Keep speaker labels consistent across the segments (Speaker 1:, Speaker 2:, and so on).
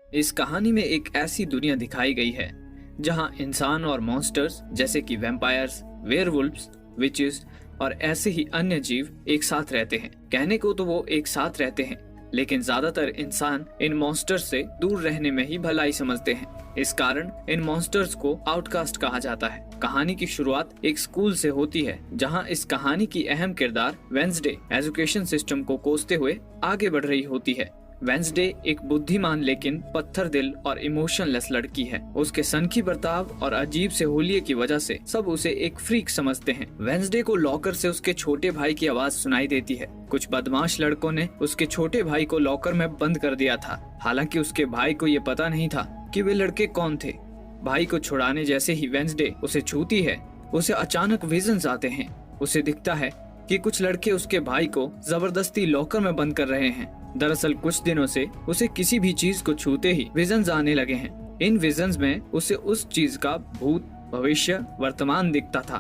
Speaker 1: इस कहानी में एक ऐसी दुनिया दिखाई गई है जहां इंसान और मॉन्स्टर्स जैसे कि वैम्पायर्स, वेयरवुल्व्स, विचेस और ऐसे ही अन्य जीव एक साथ रहते हैं। कहने को तो वो एक साथ रहते हैं, लेकिन ज्यादातर इंसान इन मॉन्स्टर्स से दूर रहने में ही भलाई समझते हैं। इस कारण इन मॉन्स्टर्स को आउटकास्ट कहा जाता है। कहानी की शुरुआत एक स्कूल से होती है, जहां इस कहानी की अहम किरदार वेंसडे एजुकेशन सिस्टम को कोसते हुए आगे बढ़ रही होती है। वेंसडे एक बुद्धिमान लेकिन पत्थर दिल और इमोशनलेस लड़की है। उसके सनकी बर्ताव और अजीब से होलिये की वजह से सब उसे एक फ्रीक समझते हैं। वेंसडे को लॉकर से उसके छोटे भाई की आवाज सुनाई देती है। कुछ बदमाश लड़कों ने उसके छोटे भाई को लॉकर में बंद कर दिया था। हालांकि उसके भाई को ये पता नहीं था कि वे लड़के कौन थे। भाई को छुड़ाने जैसे ही वेंसडे उसे छूती है, उसे अचानक विजन्स आते हैं। उसे दिखता है कि कुछ लड़के उसके भाई को जबरदस्ती लॉकर में बंद कर रहे हैं। दरअसल कुछ दिनों से उसे किसी भी चीज को छूते ही विजन्स आने लगे हैं। इन विजन्स में उसे उस चीज का भूत, भविष्य, वर्तमान दिखता था।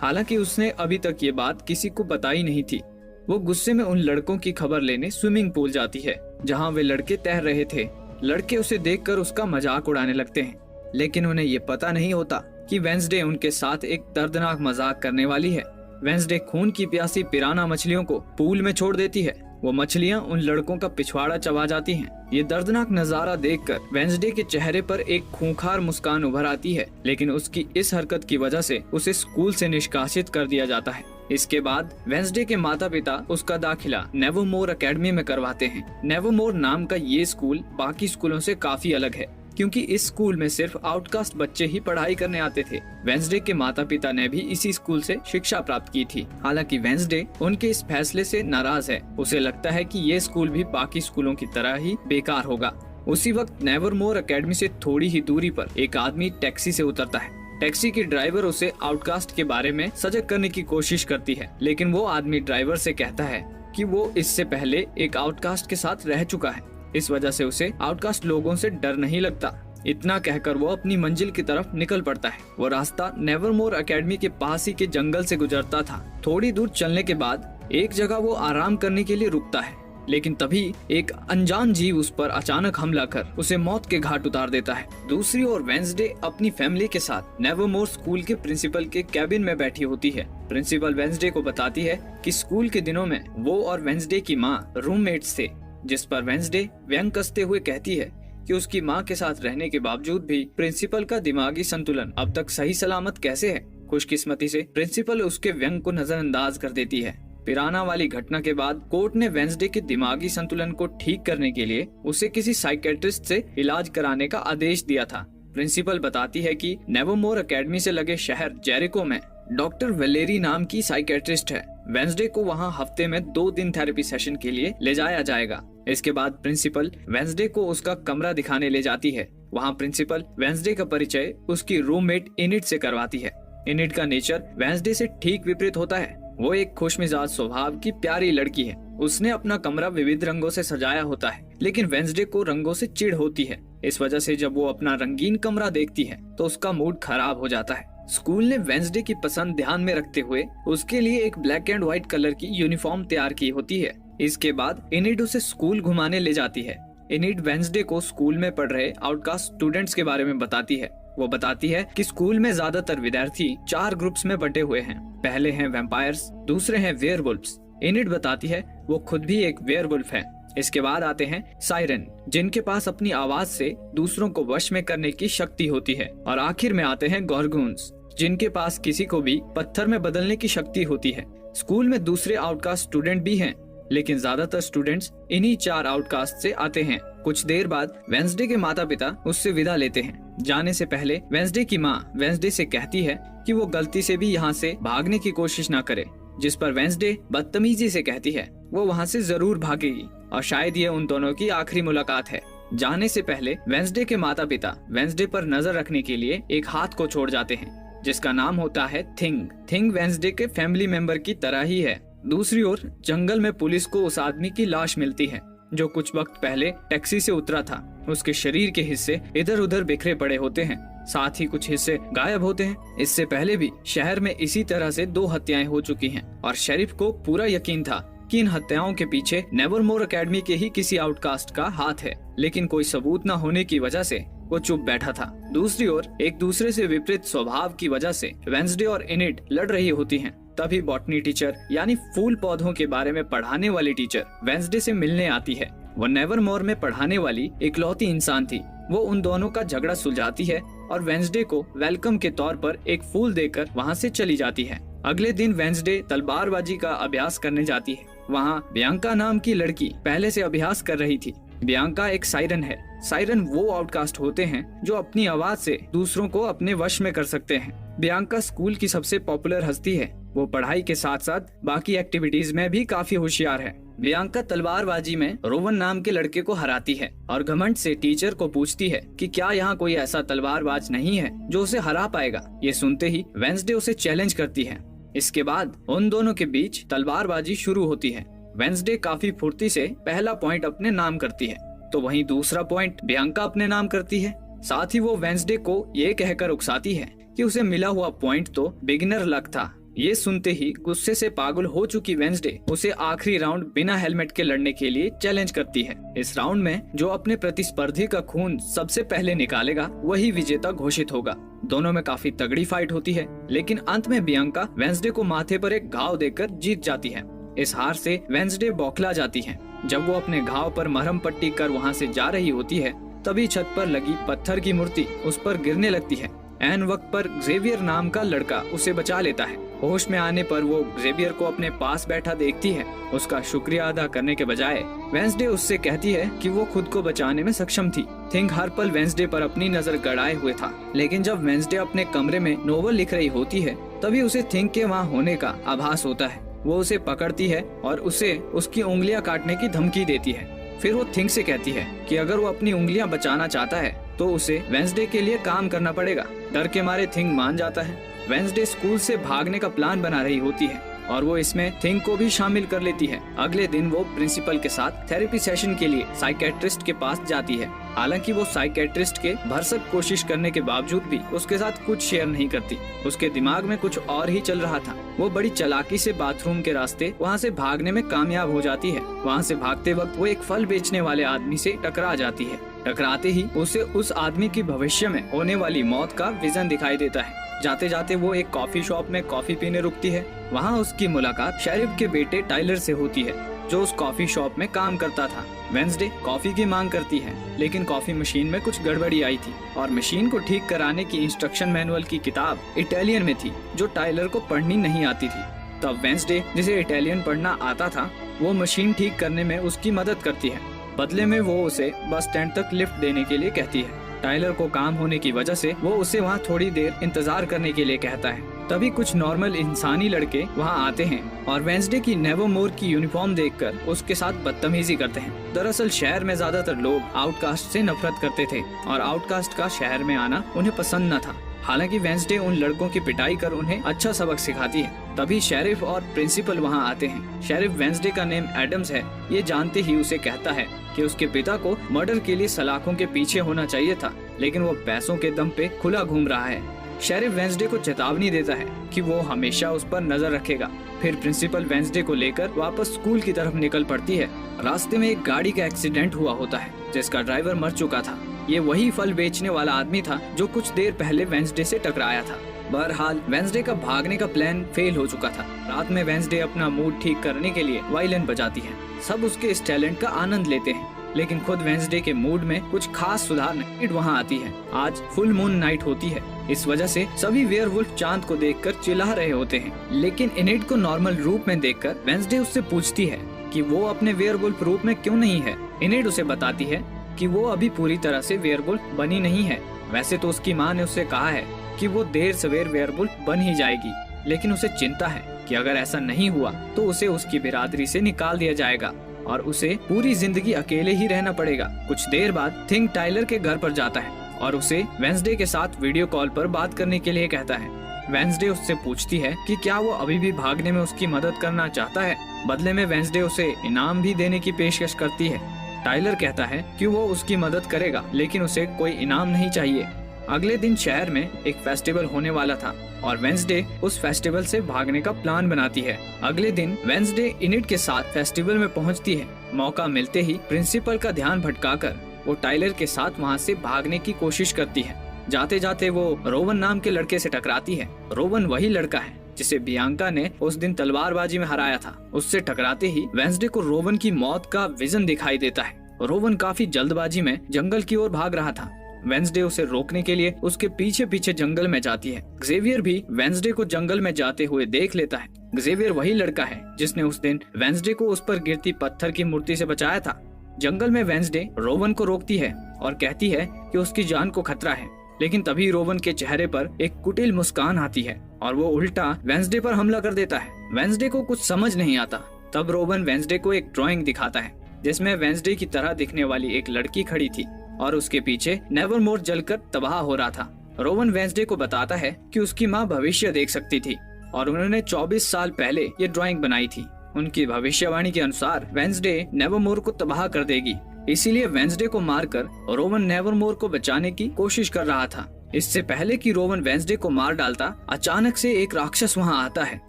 Speaker 1: हालांकि उसने अभी तक ये बात किसी को बताई नहीं थी। वो गुस्से में उन लड़कों की खबर लेने स्विमिंग पूल जाती है, जहाँ वे लड़के तैर रहे थे। लड़के उसे देखकर उसका मजाक उड़ाने लगते हैं, लेकिन उन्हें ये पता नहीं होता कि वेंसडे उनके साथ एक दर्दनाक मजाक करने वाली है। वेंसडे खून की प्यासी पिराना मछलियों को पूल में छोड़ देती है। वो मछलियां उन लड़कों का पिछवाड़ा चबा जाती हैं। ये दर्दनाक नजारा देखकर वेंसडे के चेहरे पर एक खूंखार मुस्कान उभर आती है, लेकिन उसकी इस हरकत की वजह से उसे स्कूल से निष्कासित कर दिया जाता है। इसके बाद वेंसडे के माता पिता उसका दाखिला नेवरमोर एकेडमी में करवाते हैं। नेवरमोर नाम का ये स्कूल बाकी स्कूलों से काफी अलग है, क्योंकि इस स्कूल में सिर्फ आउटकास्ट बच्चे ही पढ़ाई करने आते थे। वेंसडे के माता पिता ने भी इसी स्कूल से शिक्षा प्राप्त की थी। हालांकि वेंसडे उनके इस फैसले से नाराज है। उसे लगता है कि ये स्कूल भी बाकी स्कूलों की तरह ही बेकार होगा। उसी वक्त नेवरमोर एकेडमी से थोड़ी ही दूरी पर एक आदमी टैक्सी से उतरता है। टैक्सी की ड्राइवर उसे आउटकास्ट के बारे में सजग करने की कोशिश करती है, लेकिन वो आदमी ड्राइवर से कहता है कि वो इससे पहले एक आउटकास्ट के साथ रह चुका है। इस वजह से उसे आउटकास्ट लोगों से डर नहीं लगता। इतना कहकर वो अपनी मंजिल की तरफ निकल पड़ता है। वो रास्ता नेवरमोर एकेडमी के पास ही के जंगल से गुजरता था। थोड़ी दूर चलने के बाद एक जगह वो आराम करने के लिए रुकता है, लेकिन तभी एक अनजान जीव उस पर अचानक हमला कर उसे मौत के घाट उतार देता है। दूसरी ओर वेंसडे अपनी फैमिली के साथ नेवरमोर स्कूल के प्रिंसिपल के कैबिन में बैठी होती है। प्रिंसिपल वेंसडे को बताती है कि स्कूल के दिनों में वो और वेंसडे की माँ रूममेट्स थे, जिस पर वेंसडे व्यंग कसते हुए कहती है कि उसकी मां के साथ रहने के बावजूद भी प्रिंसिपल का दिमागी संतुलन अब तक सही सलामत कैसे है। खुशकिस्मती से प्रिंसिपल उसके व्यंग को नजरअंदाज कर देती है। पिराना वाली घटना के बाद कोर्ट ने वेंसडे के दिमागी संतुलन को ठीक करने के लिए उसे किसी साइकेट्रिस्ट से इलाज कराने का आदेश दिया था। प्रिंसिपल बताती है कि नेवरमोर एकेडमी से लगे शहर जेरिको में डॉक्टर वेलेरी नाम की साइकेट्रिस्ट है। वेंसडे को वहां हफ्ते में 2 दिन थेरेपी सेशन के लिए ले जाया जाएगा। इसके बाद प्रिंसिपल वेंसडे को उसका कमरा दिखाने ले जाती है। वहां प्रिंसिपल वेंसडे का परिचय उसकी रूममेट इनिट से करवाती है। इनिट का नेचर वेंसडे से ठीक विपरीत होता है। वो एक खुशमिजाज स्वभाव की प्यारी लड़की है। उसने अपना कमरा विविध रंगों से सजाया होता है, लेकिन वेंसडे को रंगों से चिढ़ होती है। इस वजह से जब वो अपना रंगीन कमरा देखती है तो उसका मूड खराब हो जाता है। स्कूल ने वेंसडे की पसंद ध्यान में रखते हुए उसके लिए एक ब्लैक एंड व्हाइट कलर की यूनिफॉर्म तैयार की होती है। इसके बाद इनिट उसे स्कूल घुमाने ले जाती है। इनिट वेंसडे को स्कूल में पढ़ रहे आउटकास्ट स्टूडेंट्स के बारे में बताती है। वो बताती है कि स्कूल में ज्यादातर विद्यार्थी 4 ग्रुप्स में बटे हुए हैं। पहले हैं वैम्पायर्स, दूसरे हैं वेयरवुल्व्स। इनिट बताती है वो खुद भी एक वेयरवुल्फ है। इसके बाद आते हैं साइरन, जिनके पास अपनी आवाज से दूसरों को वश में करने की शक्ति होती है। और आखिर में आते हैं गॉर्गून्स, जिनके पास किसी को भी पत्थर में बदलने की शक्ति होती है। स्कूल में दूसरे आउटकास्ट स्टूडेंट भी हैं, लेकिन ज्यादातर स्टूडेंट्स इन्हीं 4 आउटकास्ट से आते हैं। कुछ देर बाद वेंसडे के माता पिता उससे विदा लेते हैं। जाने से पहले वेंसडे की माँ वेंसडे से कहती है कि वो गलती से भी यहाँ से भागने की कोशिश ना करे, जिस पर वेंसडे बदतमीजी से कहती है वो वहाँ से जरूर भागेगी और शायद ये उन दोनों की आखिरी मुलाकात है। जाने से पहले वेंसडे के माता पिता वेंसडे पर नजर रखने के लिए एक हाथ को छोड़ जाते हैं, जिसका नाम होता है थिंग। थिंग वेंसडे के फैमिली मेंबर की तरह ही है। दूसरी ओर जंगल में पुलिस को उस आदमी की लाश मिलती है जो कुछ वक्त पहले टैक्सी से उतरा था। उसके शरीर के हिस्से इधर उधर बिखरे पड़े होते हैं, साथ ही कुछ हिस्से गायब होते हैं। इससे पहले भी शहर में इसी तरह से 2 हत्याएं हो चुकी हैं और शेरिफ को पूरा यकीन था कि इन हत्याओं के पीछे नेवरमोर एकेडमी के ही किसी आउटकास्ट का हाथ है, लेकिन कोई सबूत न होने की वजह से वो चुप बैठा था। दूसरी ओर एक दूसरे से विपरीत स्वभाव की वजह से वेंसडे और इनिड लड़ रही होती हैं। तभी बॉटनी टीचर यानी फूल पौधों के बारे में पढ़ाने वाली टीचर वेंसडे से मिलने आती है। वो नेवरमोर में पढ़ाने वाली इकलौती इंसान थी। वो उन दोनों का झगड़ा सुलझाती है और वेंसडे को वेलकम के तौर पर एक फूल देकर वहाँ से चली जाती है। अगले दिन वेंसडे तलवारबाजी का अभ्यास करने जाती है। वहाँ बियांका नाम की लड़की पहले से अभ्यास कर रही थी। बियांका एक सायरन है। सायरन वो आउटकास्ट होते हैं जो अपनी आवाज से दूसरों को अपने वश में कर सकते हैं। बियांका स्कूल की सबसे पॉपुलर हस्ती है। वो पढ़ाई के साथ साथ बाकी एक्टिविटीज में भी काफी होशियार है। बियांका तलवारबाजी में रोवन नाम के लड़के को हराती है और घमंड से टीचर को पूछती है कि क्या यहाँ कोई ऐसा तलवारबाज नहीं है जो उसे हरा पाएगा। ये सुनते ही वेंसडे उसे चैलेंज करती है। इसके बाद उन दोनों के बीच तलवारबाजी शुरू होती है। वेंसडे काफी फुर्ती से पहला पॉइंट अपने नाम करती है, तो वहीं दूसरा पॉइंट बियांका अपने नाम करती है। साथ ही वो वेंसडे को ये कहकर उकसाती है कि उसे मिला हुआ पॉइंट तो बिगिनर लक था। ये सुनते ही गुस्से से पागल हो चुकी वेंसडे उसे आखिरी राउंड बिना हेलमेट के लड़ने के लिए चैलेंज करती है। इस राउंड में जो अपने प्रतिस्पर्धी का खून सबसे पहले निकालेगा वही विजेता घोषित होगा। दोनों में काफी तगड़ी फाइट होती है, लेकिन अंत में बियांका वेंसडे को माथे पर एक घाव देकर जीत जाती है। इस हार से वेंसडे बौखला जाती है। जब वो अपने घाव पर मरहम पट्टी कर वहाँ से जा रही होती है, तभी छत पर लगी पत्थर की मूर्ति उस पर गिरने लगती है। ऐन वक्त पर जेवियर नाम का लड़का उसे बचा लेता है। होश में आने पर वो जेवियर को अपने पास बैठा देखती है। उसका शुक्रिया अदा करने के बजाय वेंसडे उससे कहती है कि वो खुद को बचाने में सक्षम थी। थिंग हर पल वेंसडे पर अपनी नजर गड़ाए हुए था, लेकिन जब वेंसडे अपने कमरे में नोवेल लिख रही होती है तभी उसे थिंग के वहाँ होने का आभास होता है। वो उसे पकड़ती है और उसे उसकी उंगलियां काटने की धमकी देती है। फिर वो थिंग से कहती है कि अगर वो अपनी उंगलियां बचाना चाहता है तो उसे वेंसडे के लिए काम करना पड़ेगा। डर के मारे थिंग मान जाता है। वेंसडे स्कूल से भागने का प्लान बना रही होती है और वो इसमें थिंग को भी शामिल कर लेती है। अगले दिन वो प्रिंसिपल के साथ थेरेपी सेशन के लिए साइकेट्रिस्ट के पास जाती है। हालांकि वो साइकेट्रिस्ट के भरसक कोशिश करने के बावजूद भी उसके साथ कुछ शेयर नहीं करती। उसके दिमाग में कुछ और ही चल रहा था। वो बड़ी चालाकी से बाथरूम के रास्ते वहाँ से भागने में कामयाब हो जाती है। वहाँ से भागते वक्त वो एक फल बेचने वाले आदमी से टकरा जाती है। टकराते ही उसे उस आदमी की भविष्य में होने वाली मौत का विजन दिखाई देता है। जाते जाते वो एक कॉफी शॉप में कॉफी पीने रुकती है। वहाँ उसकी मुलाकात शेरिफ के बेटे टाइलर से होती है, जो उस कॉफी शॉप में काम करता था। वेंसडे कॉफी की मांग करती है, लेकिन कॉफी मशीन में कुछ गड़बड़ी आई थी और मशीन को ठीक कराने की इंस्ट्रक्शन मैनुअल की किताब इटालियन में थी, जो टाइलर को पढ़नी नहीं आती थी। तब वेंसडे, जिसे इटालियन पढ़ना आता था, वो मशीन ठीक करने में उसकी मदद करती है। बदले में वो उसे बस स्टैंड तक लिफ्ट देने के लिए कहती है। टाइलर को काम होने की वजह से वो उसे वहाँ थोड़ी देर इंतजार करने के लिए कहता है। तभी कुछ नॉर्मल इंसानी लड़के वहाँ आते हैं और वेंसडे की नेवरमोर की यूनिफॉर्म देखकर उसके साथ बदतमीजी करते हैं। दरअसल शहर में ज्यादातर लोग आउटकास्ट से नफरत करते थे और आउटकास्ट का शहर में आना उन्हें पसंद न था। हालांकि वेंसडे उन लड़कों की पिटाई कर उन्हें अच्छा सबक सिखाती है। तभी शेरिफ और प्रिंसिपल वहाँ आते हैं। शेरिफ वेंसडे का नेम एडम्स है। ये जानते ही उसे कहता है कि उसके पिता को मर्डर के लिए सलाखों के पीछे होना चाहिए था, लेकिन वो पैसों के दम पे खुला घूम रहा है। शेरिफ वेंसडे को चेतावनी देता है कि वो हमेशा उस पर नजर रखेगा। फिर प्रिंसिपल वेंसडे को लेकर वापस स्कूल की तरफ निकल पड़ती है। रास्ते में एक गाड़ी का एक्सीडेंट हुआ होता है, जिसका ड्राइवर मर चुका था। ये वही फल बेचने वाला आदमी था जो कुछ देर पहले वेंसडे से टकराया था। बहरहाल वेंसडे का भागने का प्लान फेल हो चुका था। रात में वेंसडे अपना मूड ठीक करने के लिए वायलिन बजाती है। सब उसके इस टैलेंट का आनंद लेते हैं, लेकिन खुद वेंसडे के मूड में कुछ खास सुधार नहीं। वहाँ आती है। आज फुल मून नाइट होती है। इस वजह से सभी वेयरवुल्फ चांद को देखकर चिल्ला रहे होते हैं, लेकिन इनिड को नॉर्मल रूप में देखकर वेंसडे उससे पूछती है कि वो अपने वेयरवुल्फ रूप में क्यों नहीं है। इनिड उसे बताती है कि वो अभी पूरी तरह से वेयरवुल्फ बनी नहीं है। वैसे तो उसकी माँ ने उससे कहा है कि वो देर सवेर वेयरवुल्फ बन ही जाएगी, लेकिन उसे चिंता है कि अगर ऐसा नहीं हुआ तो उसे उसकी बिरादरी से निकाल दिया जाएगा और उसे पूरी जिंदगी अकेले ही रहना पड़ेगा। कुछ देर बाद थिंग टाइलर के घर पर जाता है और उसे वेंसडे के साथ वीडियो कॉल पर बात करने के लिए कहता है। वेंसडे उससे पूछती है कि क्या वो अभी भी भागने में उसकी मदद करना चाहता है। बदले में वेंसडे उसे इनाम भी देने की पेशकश करती है। टाइलर कहता है कि वो उसकी मदद करेगा, लेकिन उसे कोई इनाम नहीं चाहिए। अगले दिन शहर में एक फेस्टिवल होने वाला था और वेंसडे उस फेस्टिवल से भागने का प्लान बनाती है। अगले दिन वेंसडे इनिड के साथ फेस्टिवल में पहुंचती है। मौका मिलते ही प्रिंसिपल का ध्यान भटकाकर वो टाइलर के साथ वहां से भागने की कोशिश करती है। जाते जाते वो रोवन नाम के लड़के से टकराती है। रोवन वही लड़का है जिसे बियांका ने उस दिन तलवारबाजी में हराया था। उससे टकराते ही वेंसडे को रोवन की मौत का विजन दिखाई देता है। रोवन काफी जल्दबाजी में जंगल की ओर भाग रहा था। वेंसडे उसे रोकने के लिए उसके पीछे पीछे जंगल में जाती है। ज़ेवियर भी वेंसडे को जंगल में जाते हुए देख लेता है। ज़ेवियर वही लड़का है जिसने उस दिन वेंसडे को उस पर गिरती पत्थर की मूर्ति से बचाया था। जंगल में वेंसडे रोवन को रोकती है और कहती है कि उसकी जान को खतरा है, लेकिन तभी रोवन के चेहरे पर एक कुटिल मुस्कान आती है और वो उल्टा वेंसडे पर हमला कर देता है। वेंसडे को कुछ समझ नहीं आता। तब रोवन वेंसडे को एक ड्राइंग दिखाता है जिसमें वेंसडे की तरह दिखने वाली एक लड़की खड़ी थी और उसके पीछे नेवरमोर जलकर तबाह हो रहा था। रोवन वेंसडे को बताता है कि उसकी माँ भविष्य देख सकती थी और उन्होंने 24 साल पहले ये ड्राइंग बनाई थी। उनकी भविष्यवाणी के अनुसार वेंसडे नेवरमोर को तबाह कर देगी, इसीलिए वेंसडे को मारकर रोवन नेवरमोर को बचाने की कोशिश कर रहा था। इससे पहले कि रोवन वेंसडे को मार डालता, अचानक से एक राक्षस वहां आता है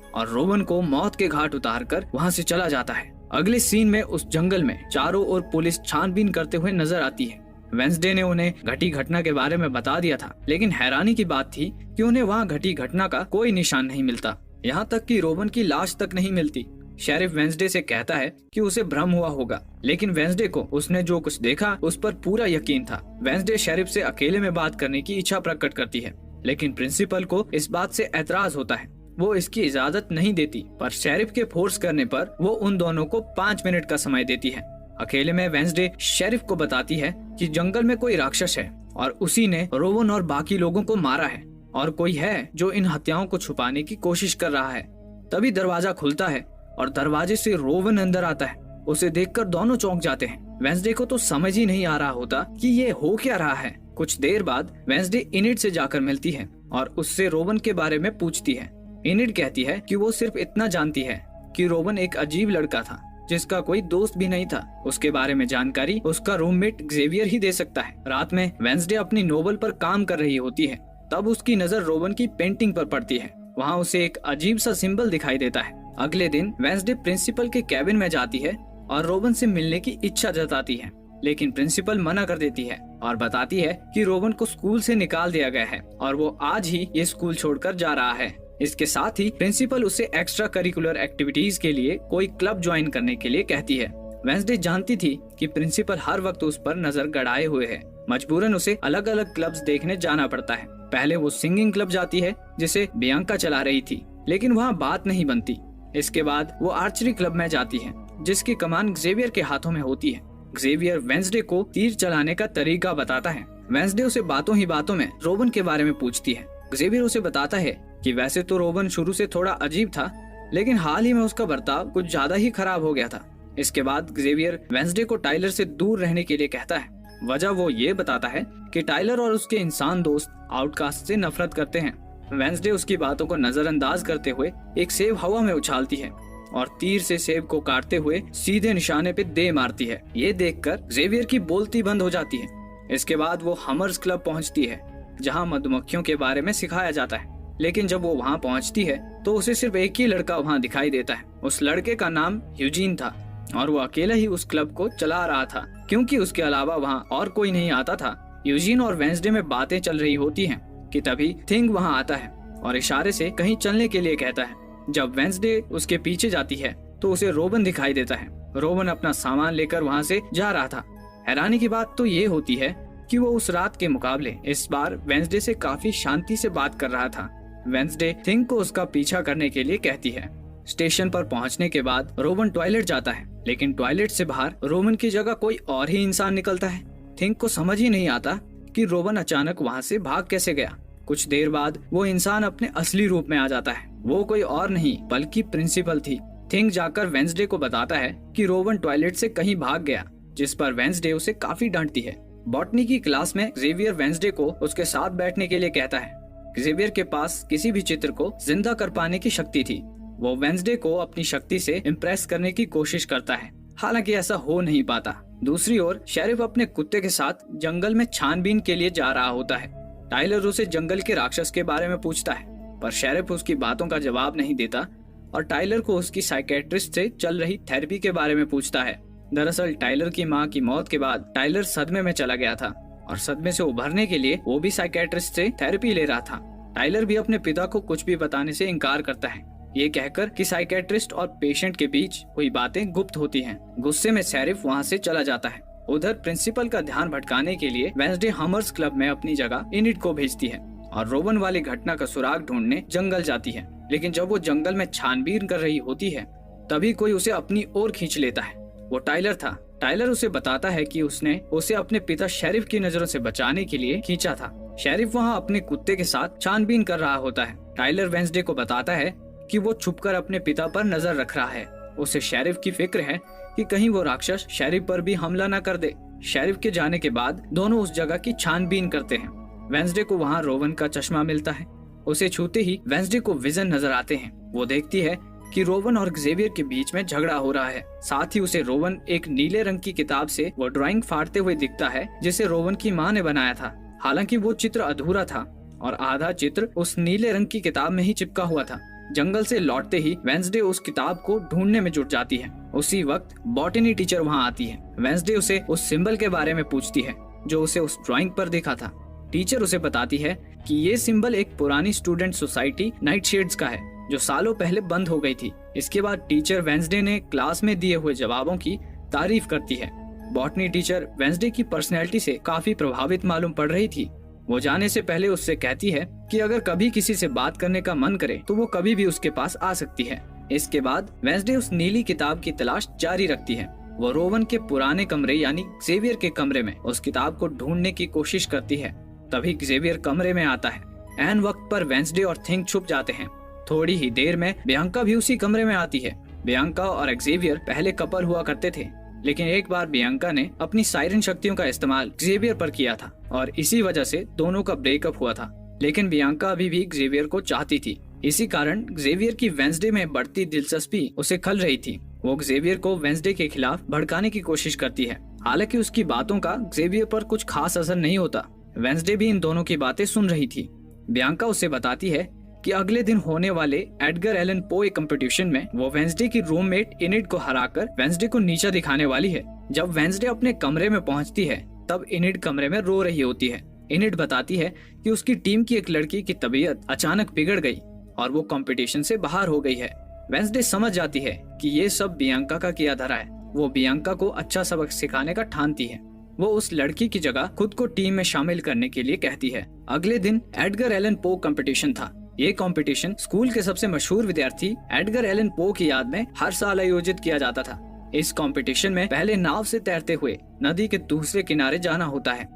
Speaker 1: और रोवन को मौत के घाट उतारकर वहां से चला जाता है। अगले सीन में उस जंगल में चारों ओर पुलिस छानबीन करते हुए नजर आती है। वेंसडे ने उन्हें घटी घटना के बारे में बता दिया था, लेकिन हैरानी की बात थी कि उन्हें वहाँ घटी घटना का कोई निशान नहीं मिलता। यहाँ तक कि रोवन की लाश तक नहीं मिलती। शेरिफ वेंसडे से कहता है कि उसे भ्रम हुआ होगा, लेकिन वेंसडे को उसने जो कुछ देखा उस पर पूरा यकीन था। वेंसडे शेरिफ से अकेले में बात करने की इच्छा प्रकट करती है, लेकिन प्रिंसिपल को इस बात से ऐतराज होता है। वो इसकी इजाजत नहीं देती, पर शेरिफ के फोर्स करने पर वो उन दोनों को 5 मिनट का समय देती है। अकेले में वेंसडे शेरिफ को बताती है कि जंगल में कोई राक्षस है और उसी ने रोवन और बाकी लोगों को मारा है और कोई है जो इन हत्याओं को छुपाने की कोशिश कर रहा है। तभी दरवाजा खुलता है और दरवाजे से रोवन अंदर आता है। उसे देखकर दोनों चौंक जाते हैं। वेंसडे को तो समझ ही नहीं आ रहा होता कि ये हो क्या रहा है। कुछ देर बाद वेंसडे इनिड से जाकर मिलती है और उससे रोवन के बारे में पूछती है। इनिड कहती है कि वो सिर्फ इतना जानती है कि रोवन एक अजीब लड़का था जिसका कोई दोस्त भी नहीं था। उसके बारे में जानकारी उसका रूममेट ज़ेवियर ही दे सकता है। रात में वेंसडे अपनी नोवेल पर काम कर रही होती है, तब उसकी नजर रोवन की पेंटिंग पर पड़ती है। वहाँ उसे एक अजीब सा सिंबल दिखाई देता है। अगले दिन वेंसडे प्रिंसिपल के कैबिन में जाती है और रोवन से मिलने की इच्छा जताती है, लेकिन प्रिंसिपल मना कर देती है और बताती है कि रोवन को स्कूल से निकाल दिया गया है और वो आज ही ये स्कूल छोड़कर जा रहा है। इसके साथ ही प्रिंसिपल उसे एक्स्ट्रा करिकुलर एक्टिविटीज के लिए कोई क्लब ज्वाइन करने के लिए कहती है। वेंसडे जानती थी कि प्रिंसिपल हर वक्त उस पर नजर गड़ाए हुए है। मजबूरन उसे अलग अलग क्लब्स देखने जाना पड़ता है। पहले वो सिंगिंग क्लब जाती है जिसे बियांका चला रही थी, लेकिन वहाँ बात नहीं बनती। इसके बाद वो आर्चरी क्लब में जाती है जिसकी कमान ज़ेवियर के हाथों में होती है। ज़ेवियर वेंसडे को तीर चलाने का तरीका बताता है। वेंसडे उसे बातों ही बातों में रोवन के बारे में पूछती है। ज़ेवियर उसे बताता है कि वैसे तो रोवन शुरू से थोड़ा अजीब था, लेकिन हाल ही में उसका बर्ताव कुछ ज्यादा ही खराब हो गया था। इसके बाद ज़ेवियर वेंसडे को टाइलर से दूर रहने के लिए कहता है। वजह वो ये बताता है कि टाइलर और उसके इंसान दोस्त आउटकास्ट से नफरत करते हैं। वेंसडे उसकी बातों को नजरअंदाज करते हुए एक सेब हवा में उछालती है और तीर से सेब को काटते हुए सीधे निशाने पे दे मारती है। ये देखकर ज़ेवियर की बोलती बंद हो जाती है। इसके बाद वो हमर्स क्लब पहुंचती है जहां मधुमक्खियों के बारे में सिखाया जाता है, लेकिन जब वो वहां पहुंचती है तो उसे सिर्फ एक ही लड़का वहां दिखाई देता है। उस लड़के का नाम यूजीन था और वो अकेला ही उस क्लब को चला रहा था, क्योंकि उसके अलावा वहां और कोई नहीं आता था। यूजीन और वेंसडे में बातें चल रही होती हैं कि तभी थिंग वहां आता है और इशारे से कहीं चलने के लिए कहता है। जब वेंसडे उसके पीछे जाती है तो उसे रोवन दिखाई देता है। रोवन अपना सामान लेकर वहां से जा रहा था। हैरानी की बात तो ये होती है कि वो उस रात के मुकाबले इस बार वेंसडे से काफी शांति से बात कर रहा था। वेंसडे थिंग को उसका पीछा करने के लिए कहती है। स्टेशन पर पहुंचने के बाद रोवन टॉयलेट जाता है, लेकिन टॉयलेट से बाहर रोवन की जगह कोई और ही इंसान निकलता है। थिंग को समझ ही नहीं आता कि रोवन अचानक वहां से भाग कैसे गया। कुछ देर बाद वो इंसान अपने असली रूप में आ जाता है। वो कोई और नहीं बल्कि प्रिंसिपल थी। थिंग जाकर वेंसडे को बताता है कि रोवन टॉयलेट से कहीं भाग गया, जिस पर वेंसडे उसे काफी डांटती है। बॉटनी की क्लास में ज़ेवियर वेंसडे को उसके साथ बैठने के लिए कहता है। ज़ेवियर के पास किसी भी चित्र को जिंदा कर पाने की शक्ति थी। वो वेंसडे को अपनी शक्ति से इम्प्रेस करने की कोशिश करता है, हालांकि ऐसा हो नहीं पाता। दूसरी ओर शेरिफ अपने कुत्ते के साथ जंगल में छानबीन के लिए जा रहा होता है। टाइलर उसे जंगल के राक्षस के बारे में पूछता है, पर शेरिफ उसकी बातों का जवाब नहीं देता और टाइलर को उसकी साइकेट्रिस्ट से चल रही थेरेपी के बारे में पूछता है। दरअसल टाइलर की मां की मौत के बाद टाइलर सदमे में चला गया था और सदमे से उभरने के लिए वो भी साइकेट्रिस्ट से थेरेपी ले रहा था। टाइलर भी अपने पिता को कुछ भी बताने से इनकार करता है, ये कहकर कि साइकेट्रिस्ट और पेशेंट के बीच हुई बातें गुप्त होती हैं। गुस्से में शेरिफ वहाँ से चला जाता है। उधर प्रिंसिपल का ध्यान भटकाने के लिए वेंसडे हमर्स क्लब में अपनी जगह इनिड को भेजती है और रोवन वाली घटना का सुराग ढूंढने जंगल जाती है। लेकिन जब वो जंगल में छानबीन कर रही होती है तभी कोई उसे अपनी ओर खींच लेता है। वो टाइलर था। टाइलर उसे बताता है कि उसने उसे अपने पिता शेरिफ की नजरों से बचाने के लिए खींचा था। शेरिफ वहाँ अपने कुत्ते के साथ छानबीन कर रहा होता है। टाइलर वेंसडे को बताता है कि वो छुपकर अपने पिता पर नजर रख रहा है। उसे शेरिफ की फिक्र है कि कहीं वो राक्षस शेरिफ पर भी हमला न कर दे। शेरिफ के जाने के बाद दोनों उस जगह की छानबीन करते हैं। वेंसडे को वहाँ रोवन का चश्मा मिलता है। उसे छूते ही वेंसडे को विजन नजर आते हैं। वो देखती है कि रोवन और ज़ेवियर के बीच में झगड़ा हो रहा है। साथ ही उसे रोवन एक नीले रंग की किताब से वो ड्राइंग फाड़ते हुए दिखता है जिसे रोवन की माँ ने बनाया था। हालांकि वो चित्र अधूरा था और आधा चित्र उस नीले रंग की किताब में ही चिपका हुआ था। जंगल से लौटते ही वेंसडे उस किताब को ढूंढने में जुट जाती है। उसी वक्त बॉटनी टीचर वहाँ आती है। वेंसडे उसे उस सिंबल के बारे में पूछती है जो उसे उस ड्राइंग पर देखा था। टीचर उसे बताती है कि ये सिंबल एक पुरानी स्टूडेंट सोसाइटी नाइटशेड्स का है जो सालों पहले बंद हो गई थी। इसके बाद टीचर वेंसडे ने क्लास में दिए हुए जवाबों की तारीफ करती है। बॉटनी टीचर वेंसडे की पर्सनैलिटी से काफी प्रभावित मालूम पड़ रही थी। वो जाने से पहले उससे कहती है कि अगर कभी किसी से बात करने का मन करे तो वो कभी भी उसके पास आ सकती है। इसके बाद वेंसडे उस नीली किताब की तलाश जारी रखती है। वो रोवन के पुराने कमरे यानी ज़ेवियर के कमरे में उस किताब को ढूंढने की कोशिश करती है। तभी ज़ेवियर कमरे में आता है। ऐन वक्त पर वेंसडे और थिंग छुप जाते हैं। थोड़ी ही देर में बियांका भी उसी कमरे में आती है। बियांका और ज़ेवियर पहले कपल हुआ करते थे, लेकिन एक बार बियांका ने अपनी सायरन शक्तियों का इस्तेमाल ज़ेवियर पर किया था और इसी वजह से दोनों का ब्रेकअप हुआ था। लेकिन बियांका अभी भी ज़ेवियर को चाहती थी। इसी कारण ज़ेवियर की वेंसडे में बढ़ती दिलचस्पी उसे खल रही थी। वो ज़ेवियर को वेंसडे के खिलाफ भड़काने की कोशिश करती है। हालांकि उसकी बातों का ज़ेवियर पर कुछ खास असर नहीं होता। वेंसडे भी इन दोनों की बातें सुन रही थी। बियांका उसे बताती है कि अगले दिन होने वाले एडगर एलन पोए कंपटीशन में वो वेंसडे की रूममेट इनिड को हराकर वेंसडे को नीचा दिखाने वाली है। जब वेंसडे अपने कमरे में पहुंचती है तब इनिड कमरे में रो रही होती है। इनिड बताती है कि उसकी टीम की एक लड़की की तबीयत अचानक बिगड़ गई और वो कंपटीशन से बाहर हो गई है। वेंसडे समझ जाती है कि ये सब बियांका का किया धरा है। वो बियांका को अच्छा सबक सिखाने का ठानती है। वो उस लड़की की जगह खुद को टीम में शामिल करने के लिए कहती है। अगले दिन एडगर एलन पो कंपटीशन था। ये कंपटीशन स्कूल के सबसे मशहूर विद्यार्थी एडगर एलन पो की याद में हर साल आयोजित किया जाता था। इस कंपटीशन में पहले नाव से तैरते हुए नदी के दूसरे किनारे जाना होता है।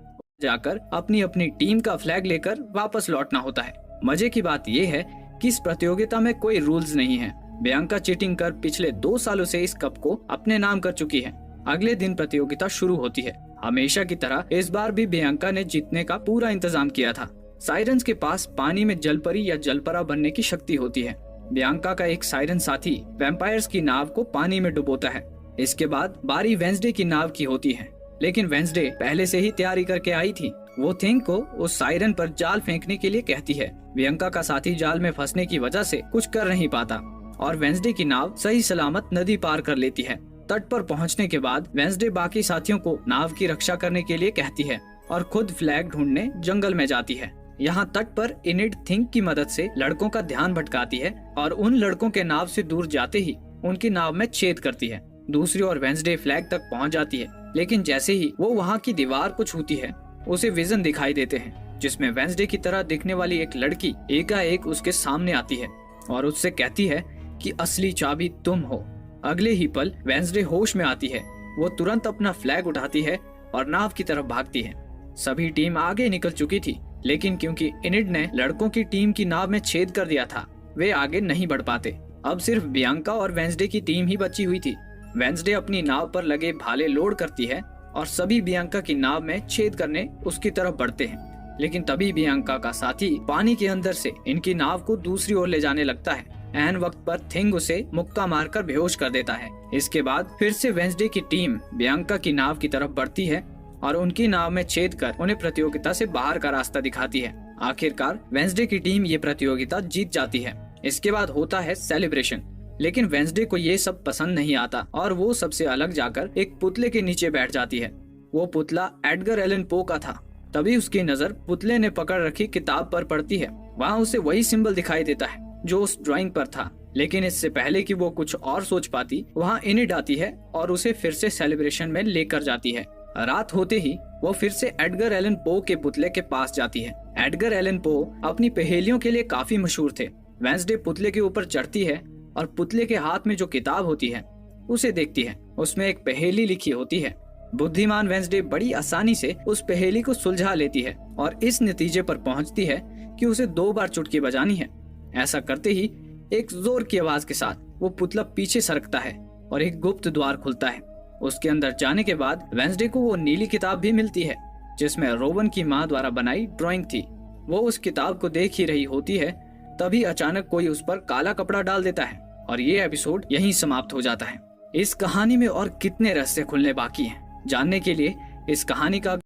Speaker 1: जाकर अपनी अपनी टीम का फ्लैग लेकर वापस लौटना होता है। मजे की बात यह है कि इस प्रतियोगिता में कोई रूल्स नहीं है। बियांका चीटिंग कर पिछले 2 सालों से इस कप को अपने नाम कर चुकी है। अगले दिन प्रतियोगिता शुरू होती है। हमेशा की तरह इस बार भी बियांका ने जीतने का पूरा इंतजाम किया था। साइरन्स के पास पानी में जलपरी या जलपरा बनने की शक्ति होती है। बियांका का एक साइरन साथी वैम्पायर्स की नाव को पानी में डुबोता है। इसके बाद बारी वेंसडे की नाव की होती है, लेकिन वेंसडे पहले से ही तैयारी करके आई थी। वो थिंग को उस साइरन पर जाल फेंकने के लिए कहती है। बियांका का साथी जाल में फंसने की वजह से कुछ कर नहीं पाता और वेंसडे की नाव सही सलामत नदी पार कर लेती है। तट पर पहुंचने के बाद वेंसडे बाकी साथियों को नाव की रक्षा करने के लिए कहती है और खुद फ्लैग ढूंढने जंगल में जाती है। यहाँ तट पर इनिड थिंक की मदद से लड़कों का ध्यान भटकाती है और उन लड़कों के नाव से दूर जाते ही उनकी नाव में छेद करती है। दूसरी ओर वेंसडे फ्लैग तक पहुँच जाती है, लेकिन जैसे ही वो वहाँ की दीवार को छूती है उसे विजन दिखाई देते हैं, जिसमें वेंसडे की तरह दिखने वाली एक लड़की एकाएक उसके सामने आती है और उससे कहती है कि असली चाबी तुम हो। अगले ही पल वेंसडे होश में आती है। वो तुरंत अपना फ्लैग उठाती है और नाव की तरफ भागती है। सभी टीम आगे निकल चुकी थी, लेकिन क्योंकि इनिड ने लड़कों की टीम की नाव में छेद कर दिया था, वे आगे नहीं बढ़ पाते। अब सिर्फ बियांका और वेंसडे की टीम ही बची हुई थी। वेंसडे अपनी नाव पर लगे भाले लोड करती है और सभी बियांका की नाव में छेद करने उसकी तरफ बढ़ते हैं, लेकिन तभी बियांका का साथी पानी के अंदर से इनकी नाव को दूसरी ओर ले जाने लगता है। ऐन वक्त पर थिंग उसे मुक्का मारकर बेहोश कर देता है। इसके बाद फिर से वेंसडे की टीम बियांका की नाव की तरफ बढ़ती है और उनकी नाव में छेद कर उन्हें प्रतियोगिता से बाहर का रास्ता दिखाती है। आखिरकार वेंसडे की टीम ये प्रतियोगिता जीत जाती है। इसके बाद होता है सेलिब्रेशन, लेकिन वेंसडे को ये सब पसंद नहीं आता और वो सबसे अलग जाकर एक पुतले के नीचे बैठ जाती है। वो पुतला एडगर एलन पो का था। तभी उसकी नजर पुतले ने पकड़ रखी किताब पर पड़ती है। वहाँ उसे वही सिंबल दिखाई देता है जो उस ड्राइंग पर था, लेकिन इससे पहले कि वो कुछ और सोच पाती, वहाँ इनिड आती है और उसे फिर से सेलिब्रेशन में लेकर जाती है। रात होते ही वो फिर से एडगर एलन पो के पुतले के पास जाती है। एडगर एलन पो अपनी पहेलियों के लिए काफी मशहूर थे। वेंसडे पुतले के ऊपर चढ़ती है और पुतले के हाथ में जो किताब होती है उसे देखती है। उसमें एक पहेली लिखी होती है। बुद्धिमान वेंसडे बड़ी आसानी से उस पहेली को सुलझा लेती है और इस नतीजे पर पहुंचती है कि उसे 2 बार चुटकी बजानी है। ऐसा करते ही एक जोर की आवाज के साथ वो पुतला पीछे सरकता है और एक गुप्त द्वार खुलता है। उसके अंदर जाने के बाद वेंसडे को वो नीली किताब भी मिलती है जिसमें रोवन की माँ द्वारा बनाई ड्राइंग थी। वो उस किताब को देख ही रही होती है, तभी अचानक कोई उस पर काला कपड़ा डाल देता है और ये एपिसोड यहीं समाप्त हो जाता है। इस कहानी में और कितने रहस्य खुलने बाकी हैं, जानने के लिए इस कहानी का